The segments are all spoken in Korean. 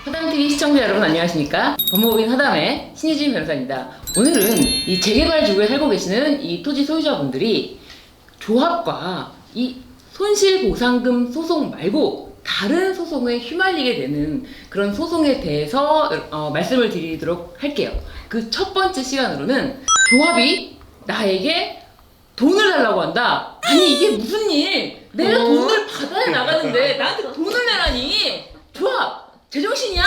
화담TV 시청자 여러분 안녕하십니까? 법무법인 화담의 신유진 변호사입니다. 오늘은 이 재개발 지구에 살고 계시는 이 토지 소유자분들이 조합과 이 손실보상금 소송 말고 다른 소송에 휘말리게 되는 그런 소송에 대해서 말씀을 드리도록 할게요. 그 첫 번째 시간으로는 조합이 나에게 돈을 달라고 한다. 아니 이게 무슨 일? 내가 돈을 받아야 나가는데 나한테 돈을 내라니. 조합 제정신이야?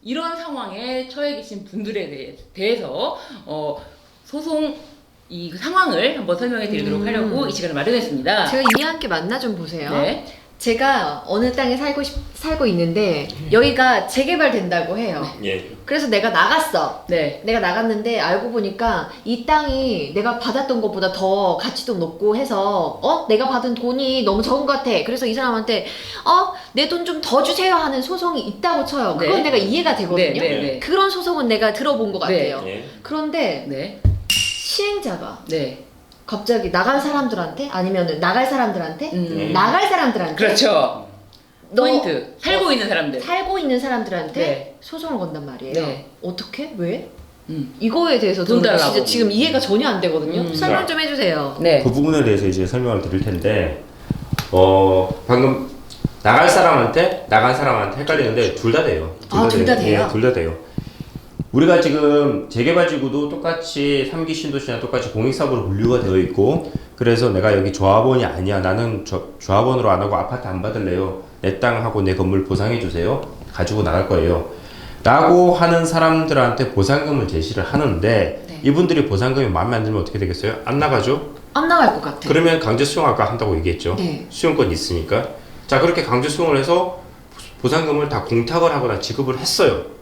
이런 상황에 처해 계신 분들에 대해서 소송 이 상황을 한번 설명해 드리도록 하려고 이 시간을 마련했습니다. 제가 이해한 게 맞나 좀 보세요. 네. 제가 어느 땅에 살고 있는데 여기가 재개발된다고 해요. 예. 그래서 내가 나갔어. 네. 내가 나갔는데 알고 보니까 이 땅이 내가 받았던 것보다 더 가치도 높고 해서 내가 받은 돈이 너무 적은 것 같아. 그래서 이 사람한테 내 돈 좀 더 주세요 하는 소송이 있다고 쳐요. 그건 네. 내가 이해가 되거든요. 네. 그런 소송은 내가 들어본 것 네. 같아요. 예. 그런데 네. 시행자가 네. 갑자기 나간 사람들한테 아니면 나갈 사람들한테 나갈 사람들한테 그렇죠. 너 포인트. 살고 있는 사람들. 살고 있는 사람들한테 네. 소송을 건단 말이에요. 네. 어떻게? 왜? 음. 이거에 대해서 돈 저는 달라고. 진짜 지금 이해가 전혀 안 되거든요. 설명 좀 해주세요. 네. 그 부분에 대해서 이제 설명을 드릴 텐데, 방금 나갈 사람한테 나간 사람한테 헷갈리는데 둘 다 돼요. 둘 다 돼요? 예, 둘 다 돼요. 우리가 지금 재개발지구도 똑같이 3기 신도시나 똑같이 공익사업으로 분류가 되어 있고, 그래서 내가 여기 조합원이 아니야. 나는 조합원으로 안 하고 아파트 안 받을래요. 내 땅하고 내 건물 보상해 주세요. 가지고 나갈 거예요. 라고 하는 사람들한테 보상금을 제시를 하는데, 네. 이분들이 보상금이 마음에 안 들면 어떻게 되겠어요? 안 나가죠? 안 나갈 것 같아. 그러면 강제 수용 아까 한다고 얘기했죠. 네. 수용권 있으니까. 자, 그렇게 강제 수용을 해서 보상금을 다 공탁을 하거나 지급을 했어요.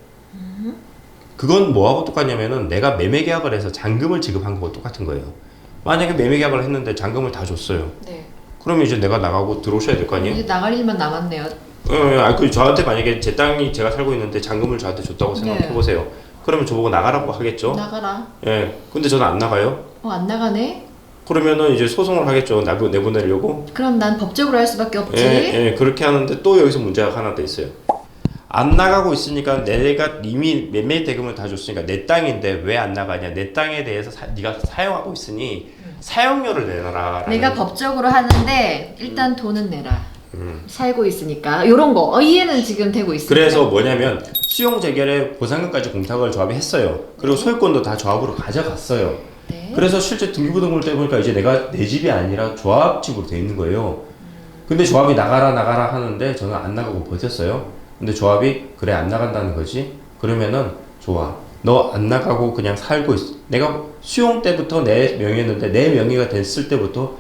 그건 뭐하고 똑같냐면은 내가 매매 계약을 해서 잔금을 지급한 거하고 똑같은 거예요. 만약에 매매 계약을 했는데 잔금을 다 줬어요. 네. 그러면 이제 내가 나가고 들어오셔야 될 거 아니에요? 이제 나갈 일만 남았네요. 그 저한테 만약에 제 땅이 제가 살고 있는데 잔금을 저한테 줬다고 생각해 네. 보세요. 그러면 저보고 나가라고 하겠죠? 나가라. 예. 근데 저는 안 나가요. 안 나가네? 그러면은 이제 소송을 하겠죠. 내보내려고. 그럼 난 법적으로 할 수밖에 없지. 예, 그렇게 하는데 또 여기서 문제가 하나 더 있어요. 안 나가고 있으니까 내가 이미 매매 대금을 다 줬으니까 내 땅인데 왜 안 나가냐? 내 땅에 대해서 네가 사용하고 있으니 사용료를 내놔라. 내가 법적으로 하는데 일단 돈은 내라. 살고 있으니까 요런 거 이해는 지금 되고 있습니다. 그래서 뭐냐면 수용 재결에 보상금까지 공탁을 조합이 했어요. 그리고 소유권도 다 조합으로 가져갔어요. 네. 그래서 실제 등기부등본을 떼보니까 이제 내가 내 집이 아니라 조합집으로 돼 있는 거예요. 근데 조합이 나가라 하는데 저는 안 나가고 버텼어요. 근데 조합이 그래 안 나간다는 거지? 그러면은 좋아. 너 안 나가고 그냥 살고 있어. 내가 수용 때부터 내 명의였는데 내 명의가 됐을 때부터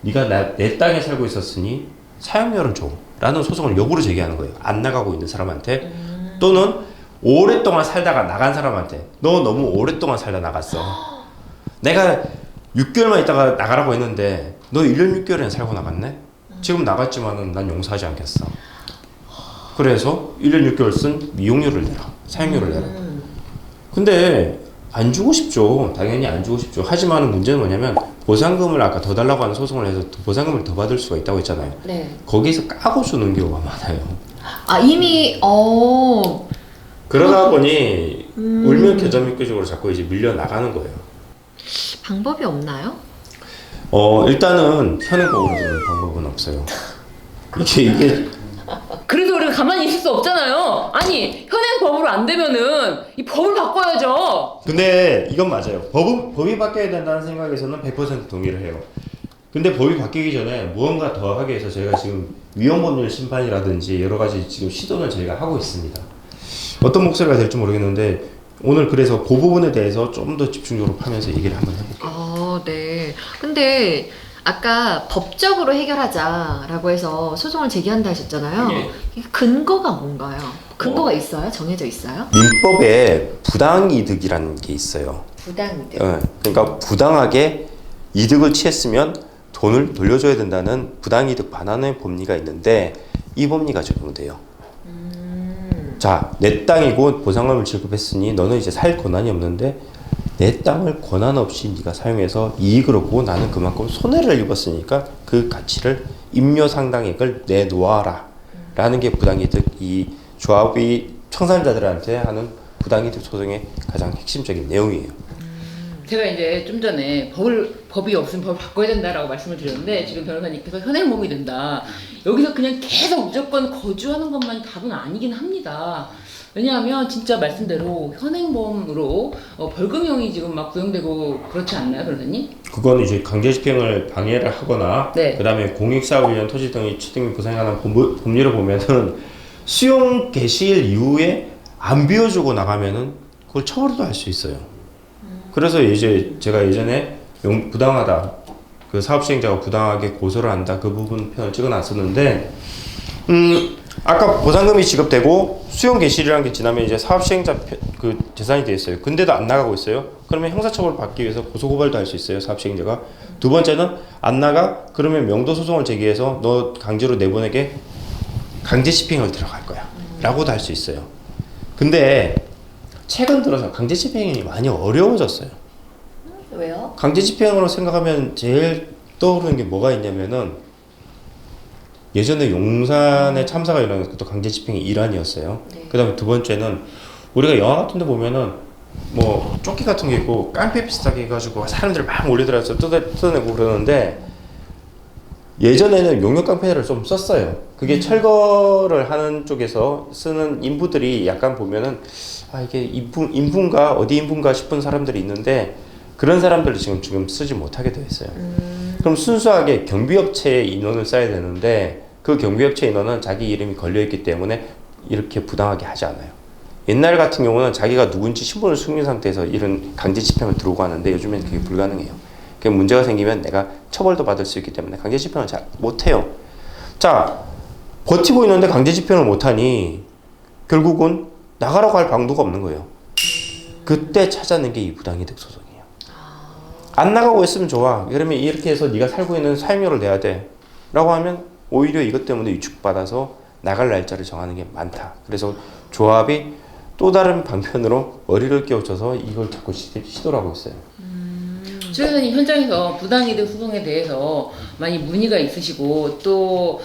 네가 내 땅에 살고 있었으니 사용료를 줘. 라는 소송을 역으로 제기하는 거예요. 안 나가고 있는 사람한테 또는 오랫동안 살다가 나간 사람한테 너 너무 오랫동안 살다 나갔어. 내가 6개월만 있다가 나가라고 했는데 너 1년 6개월이나 살고 나갔네? 지금 나갔지만은 난 용서하지 않겠어. 그래서 1년 6개월 쓴 이용료를 내라. 사용료를 내라. 근데 안 주고 싶죠. 당연히 안 주고 싶죠. 하지만 문제는 뭐냐면 보상금을 아까 더 달라고 하는 소송을 해서 보상금을 더 받을 수가 있다고 했잖아요. 네. 거기서 까고 주는 경우가 많아요. 이미 그러다 보니 울며 겨자 먹기적으로 자꾸 이제 밀려 나가는 거예요. 방법이 없나요? 일단은 현행법으로는 방법은 없어요. 이게 그래도 우리가 가만히 있을 수 없잖아요. 아니 현행법으로 안 되면은 이 법을 바꿔야죠. 근데 이건 맞아요. 법이 바뀌어야 된다는 생각에서는 100% 동의를 해요. 근데 법이 바뀌기 전에 무언가 더 하기 위해서 저희가 지금 위헌법률 심판이라든지 여러 가지 지금 시도를 저희가 하고 있습니다. 어떤 목소리가 될지 모르겠는데 오늘 그래서 그 부분에 대해서 좀 더 집중적으로 파면서 얘기를 한번 해볼게요. 네. 근데 아까 법적으로 해결하자라고 해서 소송을 제기한다 하셨잖아요. 네. 이게 근거가 뭔가요? 근거가 있어요? 정해져 있어요? 민법에 부당이득이라는 게 있어요. 부당이득. 그러니까 부당하게 이득을 취했으면 돈을 돌려줘야 된다는 부당이득 반환의 법리가 있는데 이 법리가 적용돼요. 자, 내 땅이고 보상금을 지급했으니 너는 이제 살 권한이 없는데 내 땅을 권한 없이 네가 사용해서 이익을 얻고 나는 그만큼 손해를 입었으니까 그 가치를 임료 상당액을 내놓아라 라는 게 부당이득. 이 조합이 청산자들한테 하는 부당이득 소송의 가장 핵심적인 내용이에요. 제가 이제 좀 전에 법이 없으면 법을 바꿔야 된다라고 말씀을 드렸는데 지금 변호사님께서 현행범이 된다. 여기서 그냥 계속 무조건 거주하는 것만 답은 아니긴 합니다. 왜냐하면 진짜 말씀대로 현행범으로 벌금형이 지금 막 구형되고 그렇지 않나요, 변호사님? 그건 이제 강제집행을 방해를 하거나 네. 그다음에 공익사업위원 토지 등의 취득 보상하는 법률을 보면은 수용 개시일 이후에 안 비워주고 나가면은 그걸 처벌도 할 수 있어요. 그래서 이제 제가 예전에 부당하다, 그 사업시행자가 부당하게 고소를 한다, 그 부분 편을 찍어놨었는데, 아까 보상금이 지급되고 수용 개시일이라는 게 지나면 이제 사업시행자 그 재산이 돼 있어요. 근데도 안 나가고 있어요. 그러면 형사처벌을 받기 위해서 고소고발도 할 수 있어요, 사업시행자가. 두 번째는 안 나가? 그러면 명도소송을 제기해서 너 강제로 내보내게 강제집행을 들어갈 거야 라고도 할 수 있어요. 근데 최근 들어서 강제집행이 많이 어려워졌어요. 왜요? 강제집행으로 생각하면 제일 떠오르는 게 뭐가 있냐면은 예전에 용산에 참사가 일어난 것도 강제집행의 일환이었어요. 네. 그 다음에 두 번째는 우리가 영화 같은 데 보면은 뭐 조끼 같은 게 있고 깡패 비슷하게 해가지고 사람들 막 몰려들어서 뜯어내고 그러는데 예전에는 용역 깡패를 좀 썼어요. 그게 철거를 하는 쪽에서 쓰는 인부들이 약간 보면은 아 이게 인부인가 어디 인부인가 싶은 사람들이 있는데 그런 사람들을 지금 쓰지 못하게 되어 있어요. 그럼 순수하게 경비업체에 인원을 써야 되는데 그 경비업체 인원은 자기 이름이 걸려있기 때문에 이렇게 부당하게 하지 않아요. 옛날 같은 경우는 자기가 누군지 신분을 숨긴 상태에서 이런 강제 집행을 들어오고 하는데 요즘엔 그게 불가능해요. 그 문제가 생기면 내가 처벌도 받을 수 있기 때문에 강제 집행을 잘 못해요. 자, 버티고 있는데 강제 집행을 못하니 결국은 나가라고 할 방도가 없는 거예요. 그때 찾아낸 게 이 부당이득 소송이에요. 안 나가고 있으면 좋아. 그러면 이렇게 해서 네가 살고 있는 사용료를 내야 돼. 라고 하면 오히려 이것 때문에 위축받아서 나갈 날짜를 정하는 게 많다. 그래서 조합이 또 다른 방편으로 머리를 끼워줘서 이걸 자꾸 시도를 하고 있어요. 최 변호사님 현장에서 부당이득 소송에 대해서 많이 문의가 있으시고 또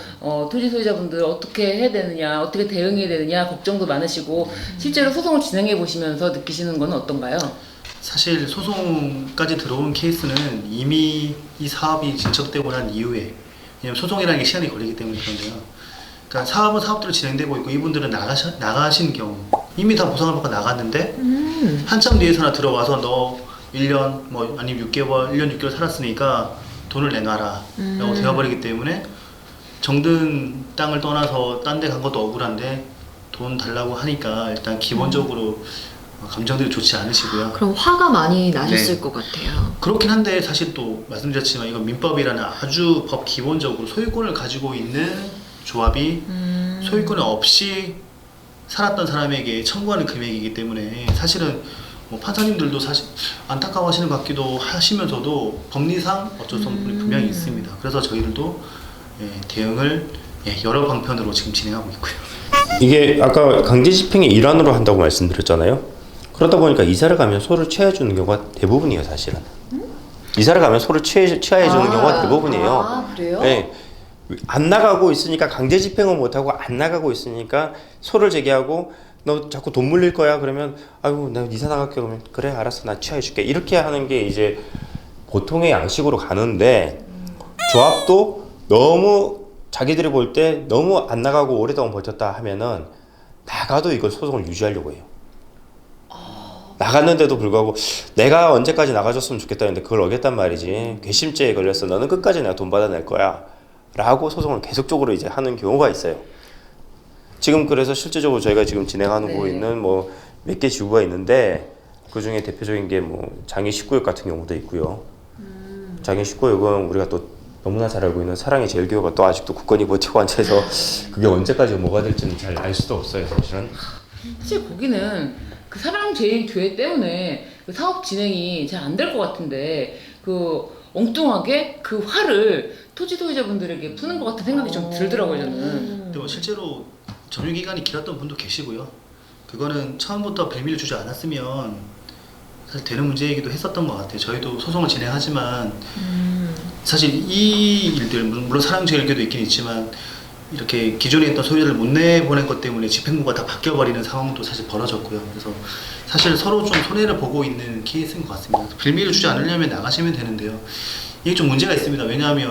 토지 소유자분들 어떻게 해야 되느냐, 어떻게 대응해야 되느냐 걱정도 많으시고 실제로 소송을 진행해 보시면서 느끼시는 건 어떤가요? 사실 소송까지 들어온 케이스는 이미 이 사업이 진척되고 난 이후에, 왜냐면 소송이라는 게 시간이 걸리기 때문에 그런데요. 그러니까 사업은 사업대로 진행되고 있고 이분들은 나가신 경우 이미 다 보상을 받고 나갔는데 한참 뒤에서나 들어와서 너 1년 뭐 아니면 6개월, 1년 6개월 살았으니까 돈을 내놔라 라고 되어버리기 때문에 정든 땅을 떠나서 딴 데 간 것도 억울한데 돈 달라고 하니까 일단 기본적으로 감정들이 좋지 않으시고요. 그럼 화가 많이 나셨을 네. 것 같아요. 그렇긴 한데 사실 또 말씀드렸지만 이건 민법이라는 아주 법 기본적으로 소유권을 가지고 있는 조합이 소유권이 없이 살았던 사람에게 청구하는 금액이기 때문에 사실은 뭐 판사님들도 사실 안타까워하시는 것 같기도 하시면서도 법리상 어쩔 수 없는 부분이 분명히 있습니다. 그래서 저희들도 대응을 여러 방편으로 지금 진행하고 있고요. 이게 아까 강제집행의 일환으로 한다고 말씀드렸잖아요. 그러다 보니까 이사를 가면 소를 취해주는 경우가 대부분이에요, 사실은. 이사를 가면 소를 취해주는 경우가 대부분이에요. 아, 그래요? 네. 안 나가고 있으니까 강제집행을 못하고 안 나가고 있으니까 소를 제기하고 너 자꾸 돈 물릴 거야 그러면 아이고 나 이사 나갈게 그러면 그래 알았어 나 취하해줄게 이렇게 하는 게 이제 보통의 양식으로 가는데 조합도 너무 자기들이 볼 때 너무 안 나가고 오랫동안 버텼다 하면은 나가도 이걸 소송을 유지하려고 해요. 나갔는데도 불구하고 내가 언제까지 나가줬으면 좋겠다 했는데 그걸 어겼단 말이지. 괘씸죄에 걸렸어. 너는 끝까지 내가 돈 받아낼 거야 라고 소송을 계속적으로 이제 하는 경우가 있어요. 지금 그래서 실제적으로 저희가 지금 진행하고 있는 뭐 몇 개 지구가 있는데 그 중에 대표적인 게 뭐 장애 19역 같은 경우도 있고요. 장애 19역은 우리가 또 너무나 잘 알고 있는 사랑의 제일교회가 또 아직도 굳건히 버티고 앉아서 그게 언제까지 뭐가 될지는 잘 알 수도 없어요, 사실은. 사실 거기는 그 사랑제일교회 때문에 그 사업 진행이 잘 안 될 것 같은데 그 엉뚱하게 그 화를 토지 소유자분들에게 푸는 것 같은 생각이 좀 들더라고요, 저는. 근데 뭐 실제로 점유 기간이 길었던 분도 계시고요. 그거는 처음부터 빌미를 주지 않았으면 사실 되는 문제이기도 했었던 것 같아요. 저희도 소송을 진행하지만 사실 이 일들 물론 사랑제일교도 있긴 있지만 이렇게 기존에 있던 소유자를 못 내보낸 것 때문에 집행부가 다 바뀌어버리는 상황도 사실 벌어졌고요. 그래서 사실 서로 좀 손해를 보고 있는 케이스인 것 같습니다. 빌미를 주지 않으려면 나가시면 되는데요. 이게 좀 문제가 있습니다. 왜냐하면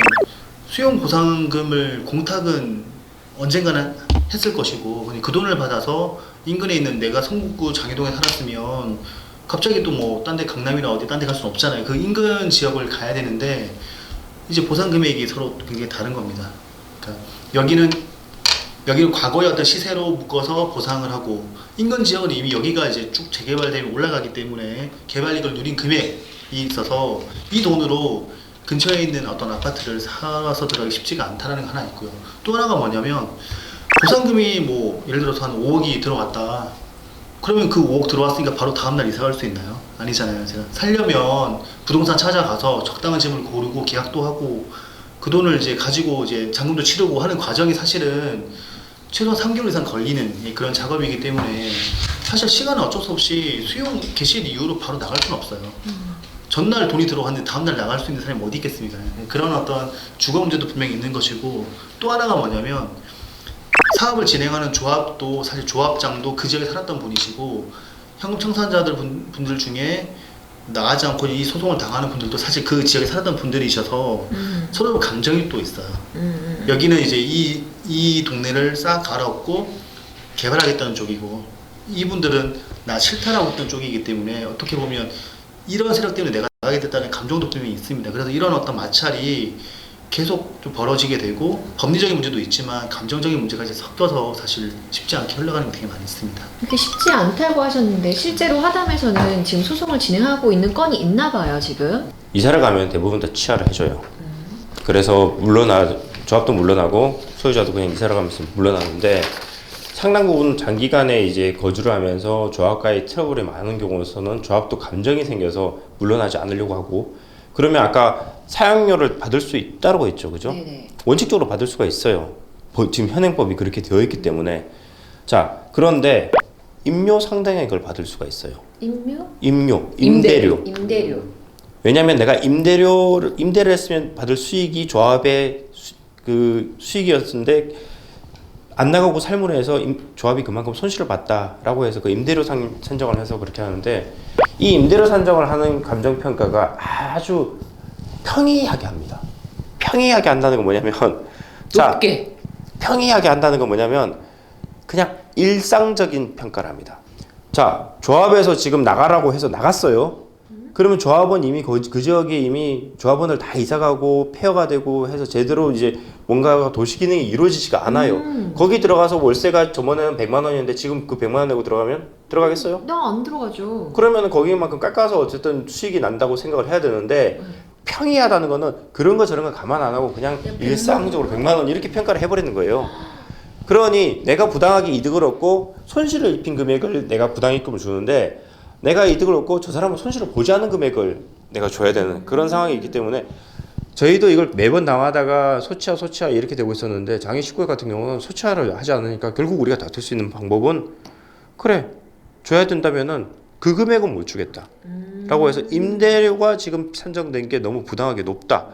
수용 보상금을 공탁은 언젠가는 했을 것이고 그 돈을 받아서 인근에 있는 내가 성북구 장애동에 살았으면 갑자기 또 뭐 딴 데 강남이나 어디 딴 데 갈 수는 없잖아요. 그 인근 지역을 가야 되는데 이제 보상 금액이 서로 굉장히 다른 겁니다. 그러니까 여기는 과거의 어떤 시세로 묶어서 보상을 하고 인근 지역은 이미 여기가 이제 쭉 재개발되면 올라가기 때문에 개발이익을 누린 금액이 있어서 이 돈으로 근처에 있는 어떤 아파트를 사서 들어가기 쉽지가 않다는 거 하나 있고요. 또 하나가 뭐냐면 보상금이 뭐 예를 들어서 한 5억이 들어갔다. 그러면 그 5억 들어왔으니까 바로 다음날 이사 갈 수 있나요? 아니잖아요. 제가 살려면 부동산 찾아가서 적당한 집을 고르고 계약도 하고 그 돈을 이제 가지고 이제 잔금도 치르고 하는 과정이 사실은 최소한 3개월 이상 걸리는 그런 작업이기 때문에 사실 시간은 어쩔 수 없이 수용 개시일 이후로 바로 나갈 수는 없어요. 전날 돈이 들어갔는데 다음날 나갈 수 있는 사람이 어디 있겠습니까? 그런 어떤 주거 문제도 분명히 있는 것이고 또 하나가 뭐냐면 사업을 진행하는 조합도 사실 조합장도 그 지역에 살았던 분이시고 현금 청산자들 분들 중에 나가지 않고 이 소송을 당하는 분들도 사실 그 지역에 살았던 분들이셔서 서로 감정이 또 있어요. 여기는 이제 이 동네를 싹 갈아엎고 개발하겠다는 쪽이고 이분들은 나 싫다라고 했던 쪽이기 때문에 어떻게 보면 이런 세력 때문에 내가 나가게 됐다는 감정도 분명히 있습니다. 그래서 이런 어떤 마찰이 계속 좀 벌어지게 되고 법리적인 문제도 있지만 감정적인 문제까지 섞여서 사실 쉽지 않게 흘러가는 게 되게 많이 있습니다. 이렇게 쉽지 않다고 하셨는데 실제로 화담에서는 지금 소송을 진행하고 있는 건이 있나 봐요, 지금. 이사를 가면 대부분 다 취하를 해줘요. 그래서 조합도 물러나고 소유자도 그냥 이사를 가면서 물러나는데 상당 부분 장기간에 이제 거주를 하면서 조합과의 트러블이 많은 경우에서는 조합도 감정이 생겨서 물러나지 않으려고 하고 그러면 아까 사용료를 받을 수 있다고 했죠, 그죠? 네네. 원칙적으로 받을 수가 있어요. 지금 현행법이 그렇게 되어 있기 때문에. 자, 그런데 임료 상당의 걸 받을 수가 있어요. 임대료. 왜냐면 내가 임대를 했으면 받을 수익이 조합의 그 수익이었는데 안 나가고 살문을 해서 조합이 그만큼 손실을 봤다라고 해서 그 임대료 산정을 해서 그렇게 하는데 이 임대료 산정을 하는 감정평가가 아주 평이하게 합니다. 평이하게 한다는 건 뭐냐면 높게. 평이하게 한다는 건 뭐냐면 그냥 일상적인 평가를 합니다. 자, 조합에서 지금 나가라고 해서 나갔어요. 그러면 조합원 이미 그 지역에 이미 조합원을 다 이사가고 폐허가 되고 해서 제대로 이제 뭔가 도시 기능이 이루어지지가 않아요. 거기 들어가서 월세가 저번에는 100만 원이었는데 지금 그 100만 원 내고 들어가면 들어가겠어요? 나 안 들어가죠. 그러면 거기만큼 깎아서 어쨌든 수익이 난다고 생각을 해야 되는데 평이하다는 거는 그런 거 저런 거 감안 안 하고 그냥 일상적으로 100만 원 이렇게 평가를 해버리는 거예요. 그러니 내가 부당하게 이득을 얻고 손실을 입힌 금액을 내가 부당이익금을 주는데 내가 이득을 얻고 저 사람은 손실을 보지 않은 금액을 내가 줘야 되는 그런 상황이 있기 때문에 저희도 이걸 매번 당하다가 소치하 이렇게 되고 있었는데 장애 19회 같은 경우는 소치하를 하지 않으니까 결국 우리가 다툴 수 있는 방법은 그래 줘야 된다면은 그 금액은 못 주겠다 라고 해서 임대료가 지금 산정된 게 너무 부당하게 높다.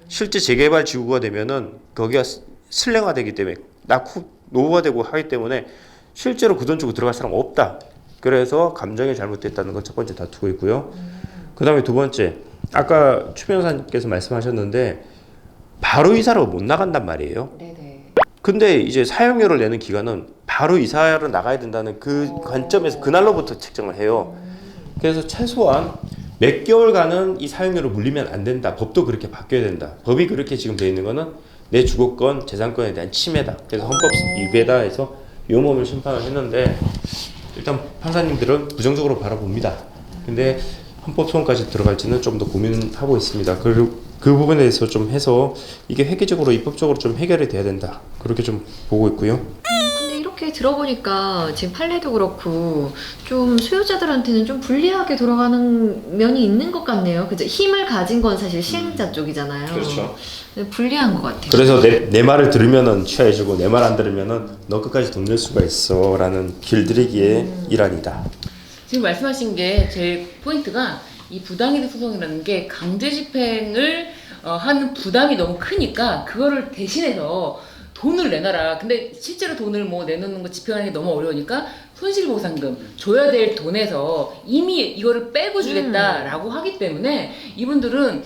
실제 재개발 지구가 되면은 거기가 슬랭화되기 때문에 노후가 되고 하기 때문에 실제로 그 돈 주고 들어갈 사람 없다. 그래서 감정이 잘못됐다는 걸 첫 번째 다투고 있고요. 그 다음에 두 번째, 아까 추 변호사님께서 말씀하셨는데 바로 이사를 못 나간단 말이에요. 네네. 근데 이제 사용료를 내는 기간은 바로 이사를 나가야 된다는 그 관점에서 그날로부터 책정을 해요. 그래서 최소한 몇 개월간은 이 사용료를 물리면 안 된다. 법도 그렇게 바뀌어야 된다. 법이 그렇게 지금 되어 있는 거는 내 주거권, 재산권에 대한 침해다. 그래서 헌법 위배다 해서 유무범을 심판을 했는데 일단 판사님들은 부정적으로 바라봅니다. 근데 헌법 소원까지 들어갈지는 좀 더 고민하고 있습니다. 그리고 그 부분에 대해서 좀 해서 이게 획기적으로 입법적으로 좀 해결이 돼야 된다. 그렇게 좀 보고 있고요. 근데 이렇게 들어보니까 지금 판례도 그렇고 좀 수요자들한테는 좀 불리하게 돌아가는 면이 있는 것 같네요. 그죠? 힘을 가진 건 사실 시행자 쪽이잖아요. 그렇죠. 불리한 것 같아요. 그래서 내 말을 들으면은 취하해주고 내 말 안 들으면은 너 끝까지 돈 낼 수가 있어라는 길들이기의 일환이다. 지금 말씀하신 게 제일 포인트가 이 부당이득 소송이라는 게 강제 집행을 하는 부담이 너무 크니까 그거를 대신해서 돈을 내놔라. 근데 실제로 돈을 뭐 내놓는 거 집행하는 게 너무 어려우니까 손실보상금 줘야 될 돈에서 이미 이거를 빼고 주겠다라고 하기 때문에 이분들은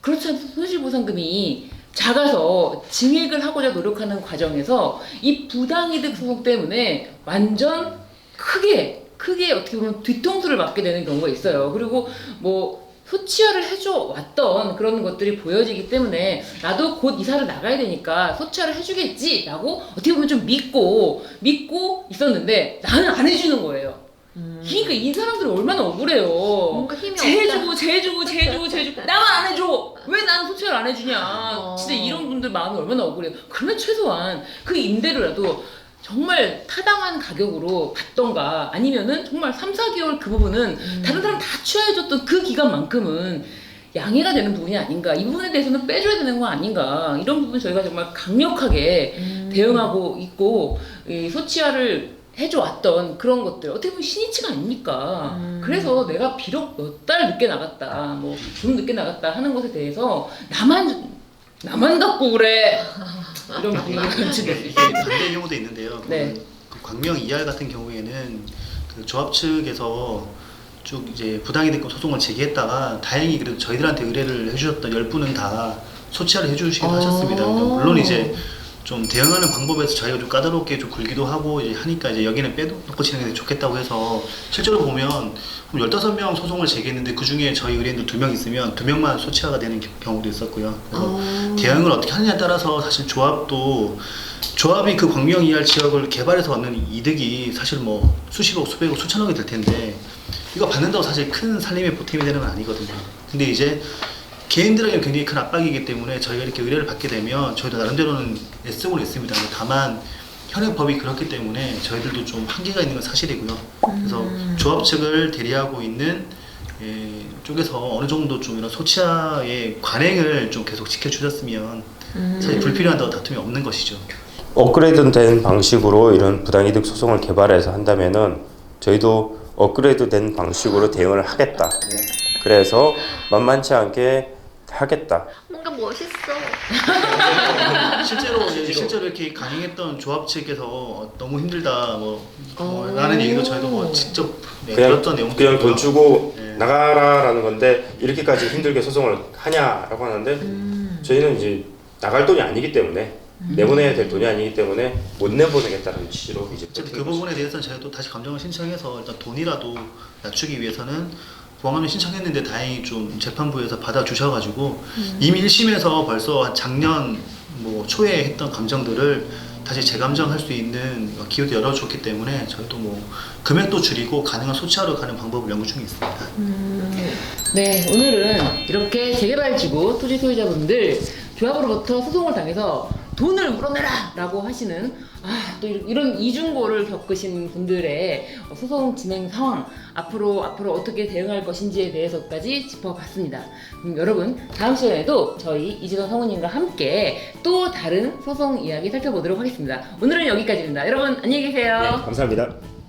그렇지 않아도 손실보상금이 작아서 증액을 하고자 노력하는 과정에서 이 부당이득 소송 때문에 완전 크게 어떻게 보면 뒤통수를 맞게 되는 경우가 있어요. 그리고 뭐 소치하를 해줘 왔던 그런 것들이 보여지기 때문에 나도 곧 이사를 나가야 되니까 소치하를 해주겠지 라고 어떻게 보면 좀 믿고 있었는데 나는 안 해주는 거예요. 그러니까 이 사람들이 얼마나 억울해요. 뭔가 힘이 쟤 주고 나만 안 해줘. 왜 나는 소치를 안 해주냐. 진짜 이런 분들 마음이 얼마나 억울해요. 그러면 최소한 그 임대료라도 정말 타당한 가격으로 받던가 아니면은 정말 3, 4개월 그 부분은 다른 사람 다 취하해줬던 그 기간만큼은 양해가 되는 부분이 아닌가. 이 부분에 대해서는 빼줘야 되는 거 아닌가. 이런 부분 저희가 정말 강력하게 대응하고 있고 이 소치화를 해줘왔던 그런 것들 어떻게 보면 신이치가 아닙니까? 그래서 내가 비록 몇 달 늦게 나갔다 뭐 좀 늦게 나갔다 하는 것에 대해서 나만 갖고 그래 이런 분위기가 연출될 수 있어요. 반대 경우도 있는데요. 네. 그 광명 ER 같은 경우에는 그 조합 측에서 쭉 이제 부당이득금 소송을 제기했다가 다행히 그래도 저희들한테 의뢰를 해주셨던 10분은 다 소치하를 해주시기도 하셨습니다. 그러니까 물론 이제 좀 대응하는 방법에서 저희가 좀 까다롭게 좀 굴기도 하고 이제 하니까 이제 여기는 빼놓고 진행이 좋겠다고 해서 실제로 보면 15명 소송을 제기했는데 그 중에 저희 의뢰인들 2명 있으면 2명만 소치화가 되는 경우도 있었고요. 그래서 대응을 어떻게 하느냐에 따라서 사실 조합이 그 광명 ER 지역을 개발해서 얻는 이득이 사실 뭐 수십억, 수백억, 수천억이 될 텐데 이거 받는다고 사실 큰 살림에 보탬이 되는 건 아니거든요. 근데 이제 개인들에게 굉장히 큰 압박이기 때문에 저희가 이렇게 의뢰를 받게 되면 저희도 나름대로는 애쓰고 있습니다. 다만 현행 법이 그렇기 때문에 저희들도 좀 한계가 있는 건 사실이고요. 그래서 조합 측을 대리하고 있는 쪽에서 어느 정도 좀 이런 소치화의 관행을 좀 계속 지켜주셨으면 사실 불필요한 다툼이 없는 것이죠. 업그레이드된 방식으로 이런 부당이득 소송을 개발해서 한다면은 저희도 업그레이드된 방식으로 대응을 하겠다. 그래서 만만치 않게 하겠다. 뭔가 멋있어. 실제로 이렇게 강행했던 조합 측에서 너무 힘들다 라는 얘기도 저희도 뭐 직접 들었던 내용도 그냥 돈 주고 네. 나가라라는 건데 이렇게까지 힘들게 소송을 하냐라고 하는데 저희는 이제 나갈 돈이 아니기 때문에 내보내야 될 돈이 아니기 때문에 못 내보내겠다는 취지로 이제 그 부분에 대해서는 저희가 또 다시 감정을 신청해서 일단 돈이라도 낮추기 위해서는 보험을 신청했는데 다행히 좀 재판부에서 받아주셔가지고 이미 1심에서 벌써 작년 뭐 초에 했던 감정들을 다시 재감정할 수 있는 기회도 열어줬기 때문에 저희도 뭐 금액도 줄이고 가능한 소치하러 가는 방법을 연구 중에 있습니다. 네, 오늘은 이렇게 재개발지구 토지 소유자분들 조합으로부터 소송을 당해서 돈을 물어내라! 라고 하시는 또 이런 이중고를 겪으신 분들의 소송 진행 상황 앞으로 어떻게 대응할 것인지에 대해서까지 짚어봤습니다. 여러분 다음 시간에도 저희 이진원 성우님과 함께 또 다른 소송 이야기 살펴보도록 하겠습니다. 오늘은 여기까지입니다. 여러분 안녕히 계세요. 네, 감사합니다.